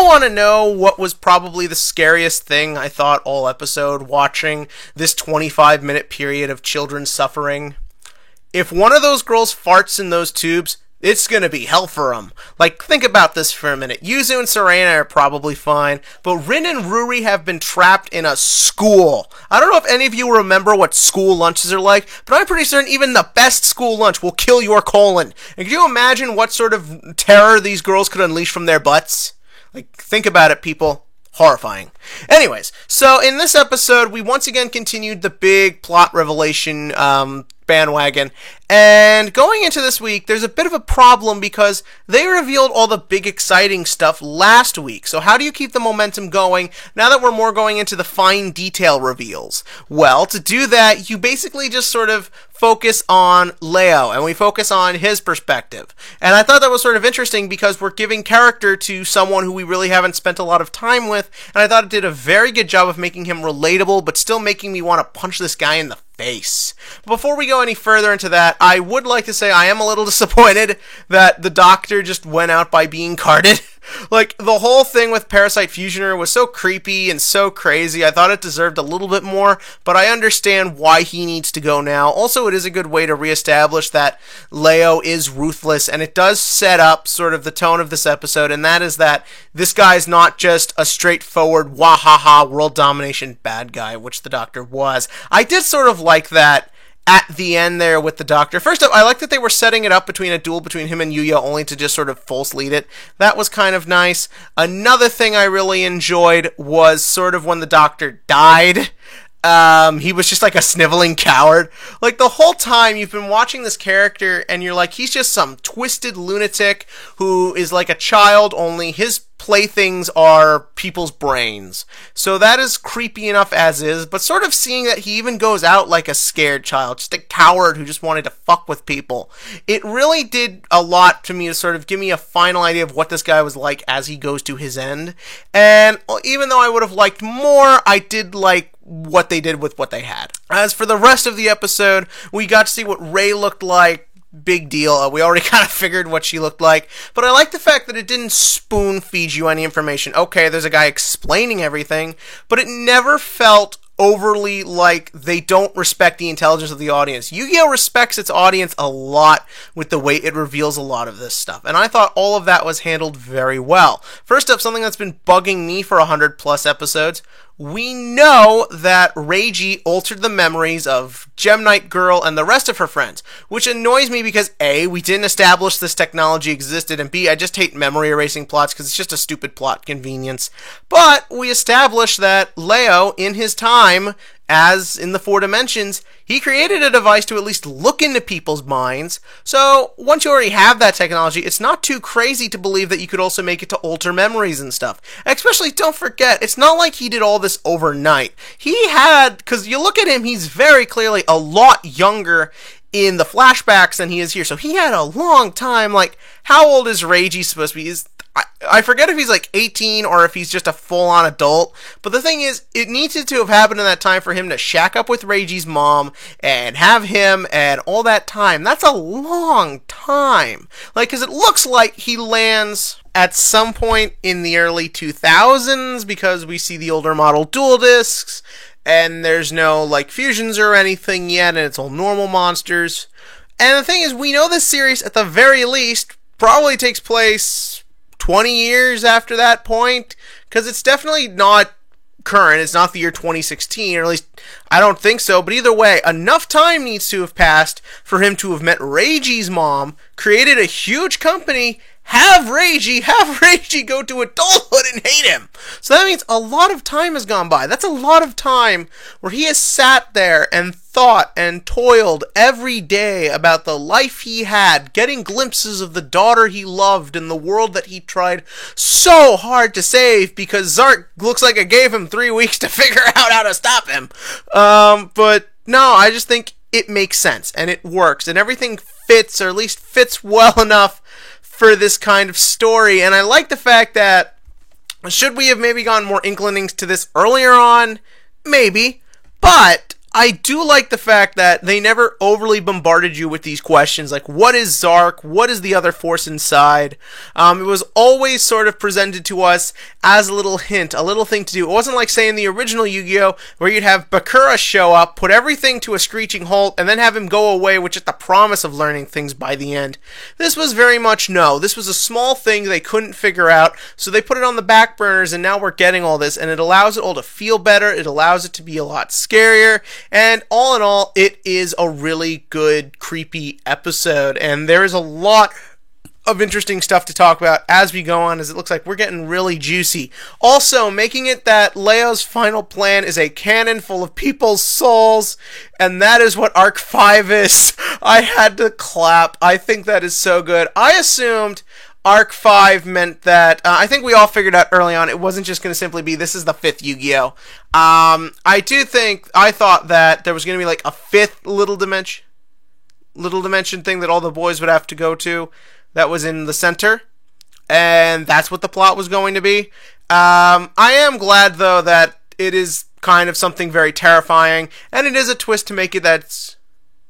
want to know what was probably the scariest thing I thought all episode watching this 25-minute period of children suffering? If one of those girls farts in those tubes, it's gonna be hell for them. Like, think about this for a minute. Yuzu and Serena are probably fine, but Rin and Ruri have been trapped in a school. I don't know if any of you remember what school lunches are like, but I'm pretty certain even the best school lunch will kill your colon. And can you imagine what sort of terror these girls could unleash from their butts? Like, think about it, people. Horrifying. Anyways, so in this episode, we once again continued the big plot revelation bandwagon. And going into this week, there's a bit of a problem because they revealed all the big exciting stuff last week. So how do you keep the momentum going now that we're more going into the fine detail reveals? Well, to do that, you basically just sort of focus on Leo, and we focus on his perspective. And I thought that was sort of interesting because we're giving character to someone who we really haven't spent a lot of time with, and I thought it did a very good job of making him relatable, but still making me want to punch this guy in the face. Before we go any further into that, I would like to say I am a little disappointed that the Doctor just went out by being carded. Like, the whole thing with Parasite Fusioner was so creepy and so crazy. I thought it deserved a little bit more, but I understand why he needs to go now. Also, it is a good way to reestablish that Leo is ruthless, and it does set up sort of the tone of this episode, and that is that this guy's not just a straightforward wahaha world domination bad guy, which the Doctor was. I did sort of like that at the end there with the Doctor. First up, I like that they were setting it up between a duel between him and Yuya only to just sort of false lead it. That was kind of nice. Another thing I really enjoyed was sort of when the Doctor died. He was just like a sniveling coward. Like, the whole time you've been watching this character and you're like, he's just some twisted lunatic who is like a child, only his playthings are people's brains. So that is creepy enough as is, but sort of seeing that he even goes out like a scared child, just a coward who just wanted to fuck with people. It really did a lot to me to sort of give me a final idea of what this guy was like as he goes to his end. And even though I would have liked more, I did like what they did with what they had. As for the rest of the episode, we got to see what Rey looked like. Big deal. We already kind of figured what she looked like, but I like the fact that it didn't spoon feed you any information. Okay, there's a guy explaining everything, but it never felt overly like they don't respect the intelligence of the audience. Yu-Gi-Oh! Respects its audience a lot with the way it reveals a lot of this stuff, and I thought all of that was handled very well. First up, something that's been bugging me for 100 plus episodes. We know that Reiji altered the memories of Gem Knight Girl and the rest of her friends, which annoys me because A, we didn't establish this technology existed, and B, I just hate memory erasing plots because it's just a stupid plot convenience. But we established that Leo, in his time, as in the 4 dimensions, he created a device to at least look into people's minds. So once you already have that technology, it's not too crazy to believe that you could also make it to alter memories and stuff. Especially, don't forget, it's not like he did all this overnight. He had, because you look at him, he's very clearly a lot younger in the flashbacks than he is here. So he had a long time. Like, how old is Reiji supposed to be? I forget if he's like 18 or if he's just a full-on adult, but the thing is, it needed to have happened in that time for him to shack up with Reiji's mom and have him and all that time. That's a long time. Like, because it looks like he lands at some point in the early 2000s because we see the older model dual discs and there's no like fusions or anything yet, and it's all normal monsters. And the thing is, we know this series at the very least probably takes place 20 years after that point, because it's definitely not current. It's not the year 2016, or at least I don't think so, but either way, enough time needs to have passed for him to have met Reiji's mom, created a huge company, have Reiji go to adulthood and hate him. So that means a lot of time has gone by. That's a lot of time where he has sat there and thought and toiled every day about the life he had, getting glimpses of the daughter he loved and the world that he tried so hard to save because Zark looks like it gave him 3 weeks to figure out how to stop him. But no, I just think it makes sense and it works and everything fits, or at least fits well enough for this kind of story. And I like the fact that, should we have maybe gone more inclinings to this earlier on? Maybe. But I do like the fact that they never overly bombarded you with these questions like, what is Zark? What is the other force inside? It was always sort of presented to us as a little hint, a little thing to do. It wasn't like, say, in the original Yu-Gi-Oh! Where you'd have Bakura show up, put everything to a screeching halt, and then have him go away with just the promise of learning things by the end. This was very much no. This was a small thing they couldn't figure out, so they put it on the back burners, and now we're getting all this, and it allows it all to feel better. It allows it to be a lot scarier. And all in all, it is a really good, creepy episode. And there is a lot of interesting stuff to talk about as we go on, as it looks like we're getting really juicy. Also, making it that Leo's final plan is a cannon full of people's souls, and that is what Arc 5 is. I had to clap. I think that is so good. I assumed Arc 5 meant that, I think we all figured out early on, it wasn't just going to simply be, this is the 5th Yu-Gi-Oh! I thought that there was going to be like a 5th little dimension thing that all the boys would have to go to that was in the center, and that's what the plot was going to be. I am glad, though, that it is kind of something very terrifying, and it is a twist to make it that's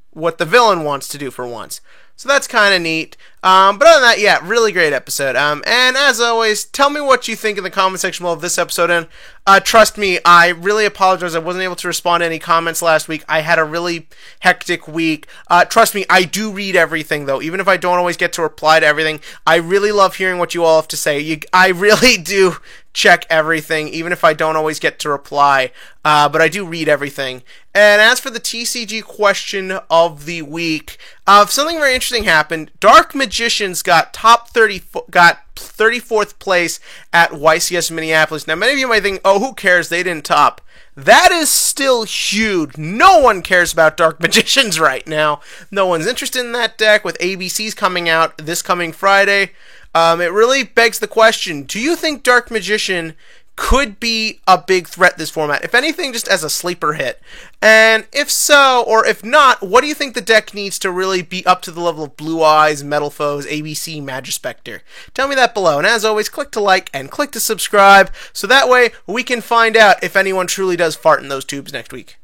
what the villain wants to do for once. So that's kind of neat. But other than that, yeah, really great episode. And as always, tell me what you think in the comment section below of this episode. And trust me, I really apologize. I wasn't able to respond to any comments last week. I had a really hectic week. Trust me, I do read everything, though. Even if I don't always get to reply to everything, I really love hearing what you all have to say. I really do check everything, even if I don't always get to reply. But I do read everything. And as for the TCG question of the week, something very interesting happened. Dark Magicians got 34th place at YCS Minneapolis. Now, many of you might think, oh, who cares? They didn't top. That is still huge. No one cares about Dark Magicians right now. No one's interested in that deck. With ABCs coming out this coming Friday, it really begs the question, do you think Dark Magician could be a big threat this format? If anything, just as a sleeper hit. And if so, or if not, what do you think the deck needs to really be up to the level of Blue Eyes, Metal Foes, ABC, Magispector? Tell me that below. And as always, click to like and click to subscribe, so that way we can find out if anyone truly does fart in those tubes next week.